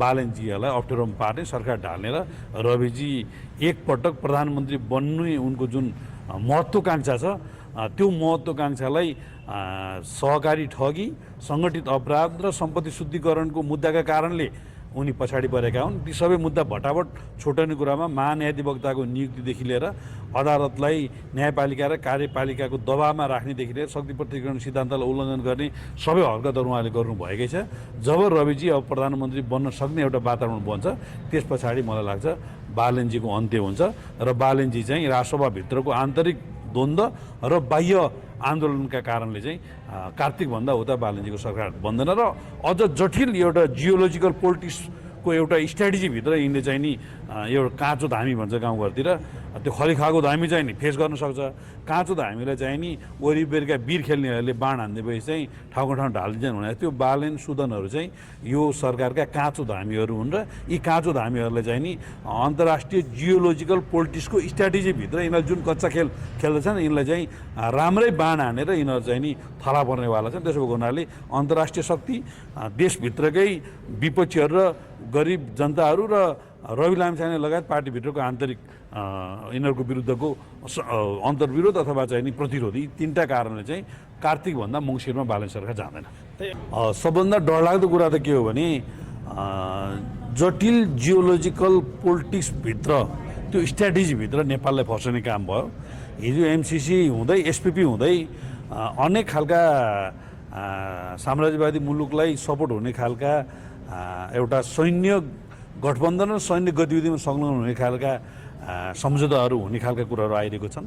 बालनजीलाई अप्ठ्यारोमा पार्ने सरकार ढाल्ने र रविजी एकपटक प्रधानमन्त्री बन्ने उनको जुन महत्त्वकांक्षा छ त्यो महत्त्वकांक्षालाई सहकारी ठगी सङ्गठित अपराध र सम्पत्ति शुद्धिकरणको मुद्दाका कारणले उनी पछाडि परेका हुन्। ती सबै मुद्दा भटाभट छोटाउने कुरामा महान्यायाधिवक्ताको नियुक्तिदेखि लिएर अदालतलाई न्यायपालिका र कार्यपालिकाको दबावमा राख्नेदेखि लिएर शक्ति प्रतिकरण सिद्धान्तलाई उल्लङ्घन गर्ने सबै हरकतहरू उहाँले गर्नुभएकै छ। जब रविजी अब प्रधानमन्त्री बन्न सक्ने एउटा वातावरण बन्छ त्यस पछाडि मलाई लाग्छ बालनजीको अन्त्य हुन्छ र बालनजी चाहिँ राजसभाभित्रको आन्तरिक द्वन्द्व र बाह्य आन्दोलनका कारणले चाहिँ कार्तिकभन्दा उता बालनजीको सरकार बन्दैन र अझ जटिल एउटा जियोलोजिकल पोलिटिक्सको एउटा स्ट्राटेजीभित्र यिनले चाहिँ नि एउटा काँचो धामी भन्छ गाउँघरतिर त्यो खली खाएको धामी चाहिँ नि फेस गर्न सक्छ। काँचो धामीलाई चाहिँ नि वरिपरिका वीर खेल्नेहरूले बाण हान्दिएपछि चाहिँ ठाउँको ठाउँ ढालिदिन्छन् भने त्यो बालेन सुदनहरू चाहिँ यो सरकारका काँचो धामीहरू हुन् र यी काँचो धामीहरूले चाहिँ नि अन्तर्राष्ट्रिय जियोलोजिकल पोलिटिक्सको स्ट्राटेजीभित्र यिनीहरू जुन कच्चा खेल खेल्दछन् यिनलाई चाहिँ राम्रै बाण हानेर यिनीहरू चाहिँ नि थला पर्नेवाला छन्। त्यसो भएको हुनाले अन्तर्राष्ट्रिय शक्ति देशभित्रकै विपक्षीहरू र गरिब जनताहरू र रवि लामिछाने लगायत पार्टीभित्रको आन्तरिक यिनीहरूको विरुद्धको अन्तर्विरोध अथवा चाहिँ नि प्रतिरोध यी तीनटा कारणले चाहिँ कार्तिकभन्दा मङ्सिरमा बालन सरकार जाँदैन। सबभन्दा डरलाग्दो कुरा त के हो भने जटिल जियोलोजिकल पोलिटिक्सभित्र त्यो स्ट्राटेजीभित्र नेपाललाई फसाउने काम भयो। हिजो एमसिसी हुँदै एसपिपी हुँदै अनेक खालका साम्राज्यवादी मुलुकलाई सपोर्ट हुने खालका एउटा सैन्य गठबन्धन र सैन्य गतिविधिमा संलग्न हुने खालका सम्झौताहरू हुने खालका कुराहरू आइरहेको छन्।